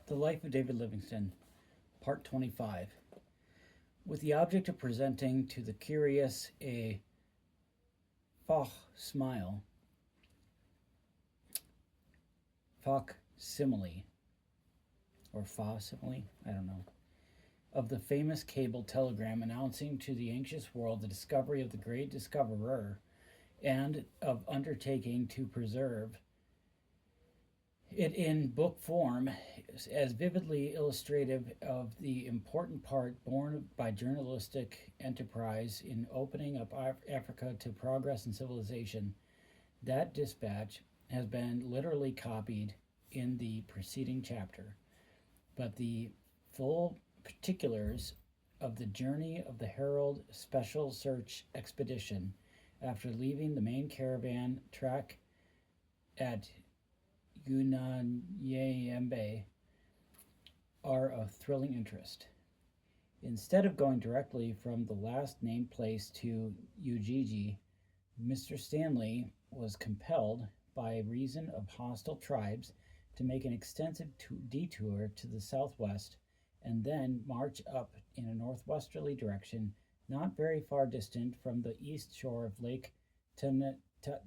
The Life of David Livingston, Part 25. With the object of presenting to the curious a faux smile, facsimile, or facsimile, I don't know, of the famous cable telegram announcing to the anxious world the discovery of the great discoverer, and of undertaking to preserve it in book form as vividly illustrative of the important part borne by journalistic enterprise in opening up Africa to progress and civilization. That dispatch has been literally copied in the preceding chapter, but the full particulars of the journey of the Herald Special Search Expedition after leaving the main caravan track at Unanyembe are of thrilling interest. Instead of going directly from the last named place to Ujiji, Mr. Stanley was compelled, by reason of hostile tribes, to make an extensive detour to the southwest and then march up in a northwesterly direction, not very far distant from the east shore of Lake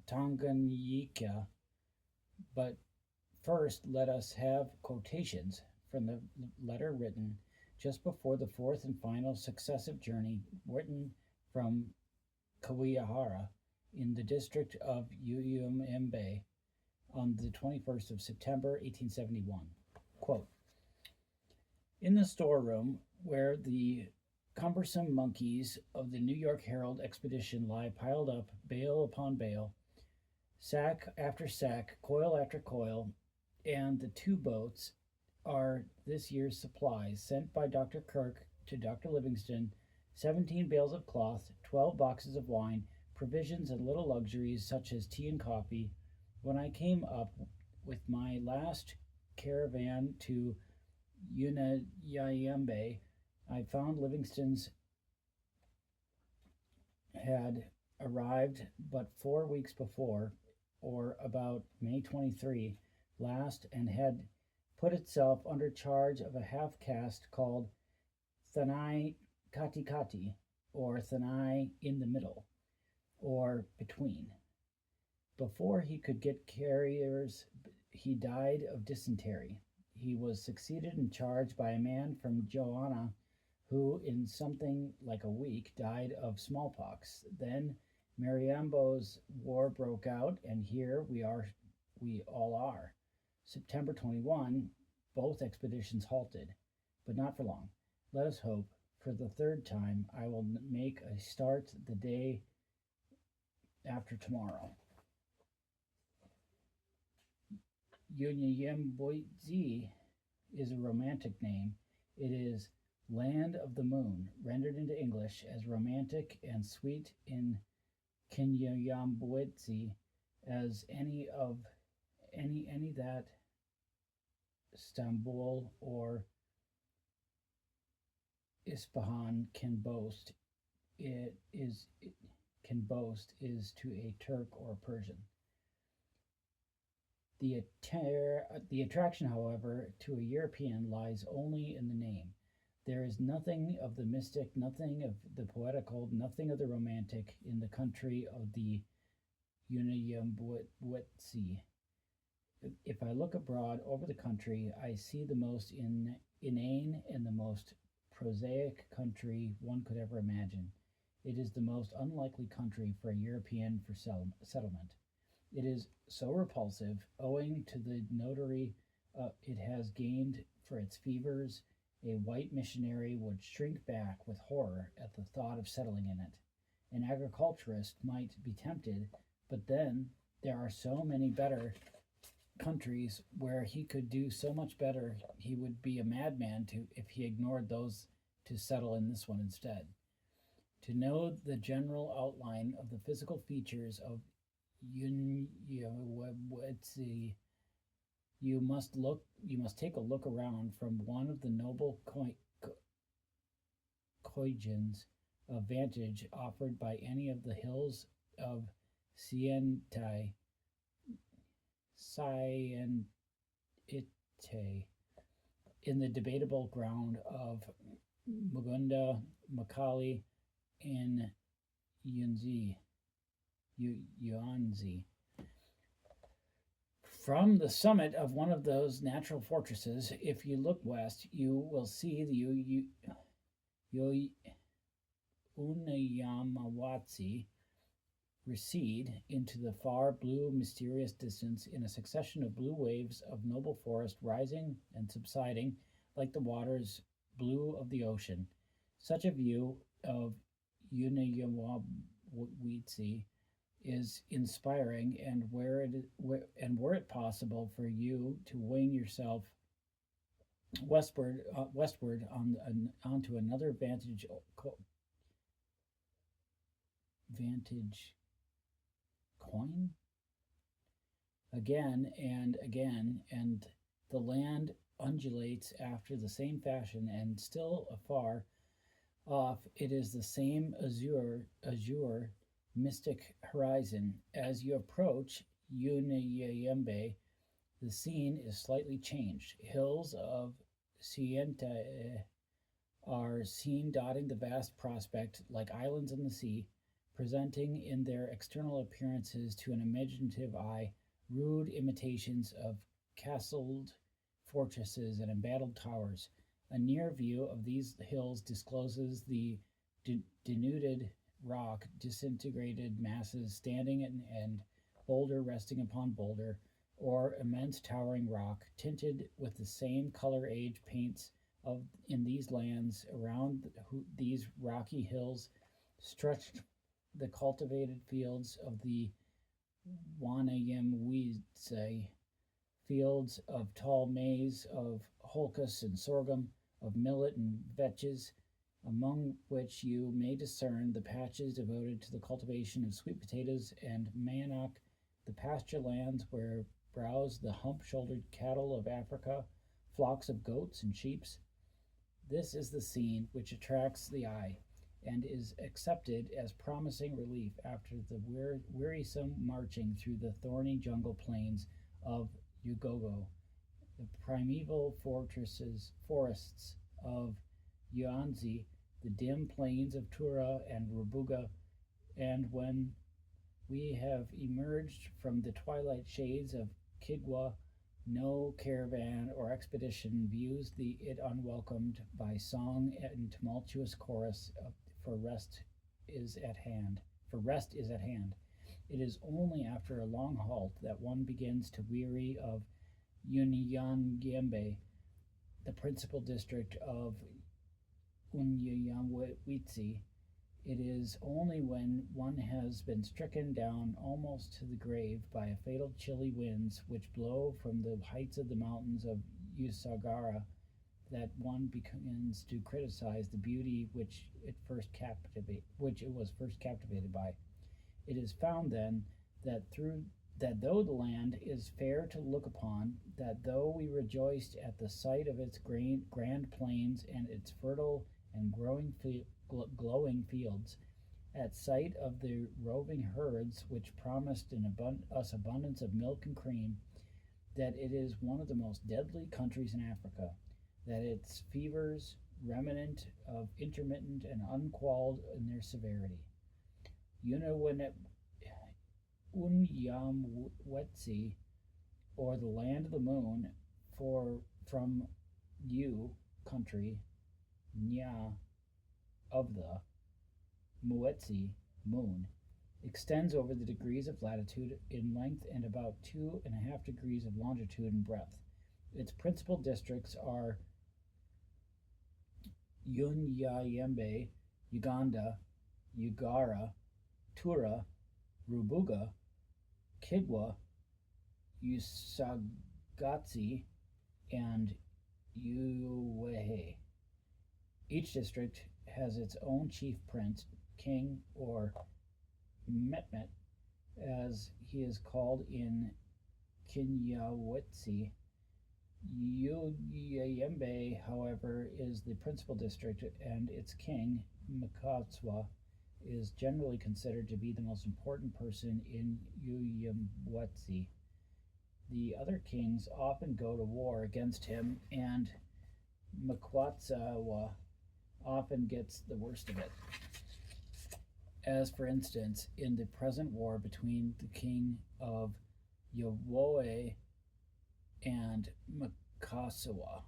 Tanganyika. But first, let us have quotations from the letter written just before the fourth and final successive journey, written from Kawihara in the district of Uyumembe on the 21st of September, 1871. Quote, in the storeroom where the cumbersome monkeys of the New York Herald expedition lie piled up, bale upon bale, sack after sack, coil after coil, and the two boats are this year's supplies sent by Dr. Kirk to Dr. Livingston, 17 bales of cloth, 12 boxes of wine, provisions and little luxuries such as tea and coffee. When I came up with my last caravan to Unayambe, I found Livingston's had arrived but 4 weeks before, or about May 23 last, and had put itself under charge of a half-caste called Thanai Katikati, or Thanai in the middle, or between. Before he could get carriers, he died of dysentery. He was succeeded in charge by a man from Joanna, who in something like a week died of smallpox. Then Mariambo's war broke out, and here we all are. September 21, both expeditions halted, but not for long. Let us hope. For the third time, I will make a start the day after tomorrow. Unyemboitzi is a romantic name. It is Land of the Moon, rendered into English as romantic and sweet in Kinyamboitzi as any that Istanbul or Isfahan can boast is to a Turk or a Persian. The attraction, however, to a European lies only in the name. There is nothing of the mystic, nothing of the poetical, nothing of the romantic in the country of the Unyamboitzi. If I look abroad over the country, I see the most inane and the most prosaic country one could ever imagine. It is the most unlikely country for a European for settlement. It is so repulsive, owing to the notary it has gained for its fevers. A white missionary would shrink back with horror at the thought of settling in it. An agriculturist might be tempted, but then there are so many better countries where he could do so much better. He would be a madman if he ignored those to settle in this one instead. To know the general outline of the physical features of Unyamboitzi, you must take a look around from one of the noble coigns of vantage offered by any of the hills of Siente, in the debatable ground of Mugunda, Makali, and Yunzi, Yuanzi. From the summit of one of those natural fortresses, if you look west, you will see the Unayamawatsi recede into the far blue mysterious distance in a succession of blue waves of noble forest rising and subsiding like the waters blue of the ocean. Such a view of Unayamawatsi is inspiring, and were it possible for you to wing yourself westward onto another vantage coin again, and the land undulates after the same fashion, and still afar off it is the same azure mystic horizon. As you approach Unayembe, the scene is slightly changed. Hills of Sienta are seen dotting the vast prospect like islands in the sea, presenting in their external appearances to an imaginative eye rude imitations of castled fortresses and embattled towers. A near view of these hills discloses the denuded rock, disintegrated masses standing and boulder resting upon boulder, or immense towering rock, tinted with the same color age paints of in these lands. Around these rocky hills stretched the cultivated fields of the Wanayamwise, fields of tall maize, of holcus and sorghum, of millet and vetches, among which you may discern the patches devoted to the cultivation of sweet potatoes and manioc, the pasture lands where browse the hump-shouldered cattle of Africa, flocks of goats and sheep. This is the scene which attracts the eye, and is accepted as promising relief after the wearisome marching through the thorny jungle plains of Ugogo, the primeval forests of Yuanzi, the dim plains of Tura and Rubuga, and when we have emerged from the twilight shades of Kigwa, no caravan or expedition views it unwelcomed by song and tumultuous chorus, for rest is at hand. It is only after a long halt that one begins to weary of Unyangembe, the principal district of Unyayamwitsi. It is only when one has been stricken down almost to the grave by a fatal chilly winds which blow from the heights of the mountains of Usagara that one begins to criticize the beauty which it was first captivated by. It is found then that though the land is fair to look upon, that though we rejoiced at the sight of its grand plains and its fertile and glowing fields, at sight of the roving herds which promised us abundance of milk and cream, that it is one of the most deadly countries in Africa, that its fevers, remnant of intermittent and unqualled in their severity. Unyamwetsi, or the land of the moon, from you country, Nya, of the Muetsi, moon, extends over the degrees of latitude in length and about 2.5 degrees of longitude and breadth. Its principal districts are Unyayembe, Uganda, Ugara, Tura, Rubuga, Kigwa, Usagatsi, and Uwehe. Each district has its own chief prince, king, or Metmet, as he is called in Kinyawetsi. Uyeyembe, however, is the principal district, and its king, Makatswa, is generally considered to be the most important person in Uyeyemwetsi. The other kings often go to war against him, and Mkwasawa often gets the worst of it, as for instance in the present war between the king of Yowoe and Makasawa.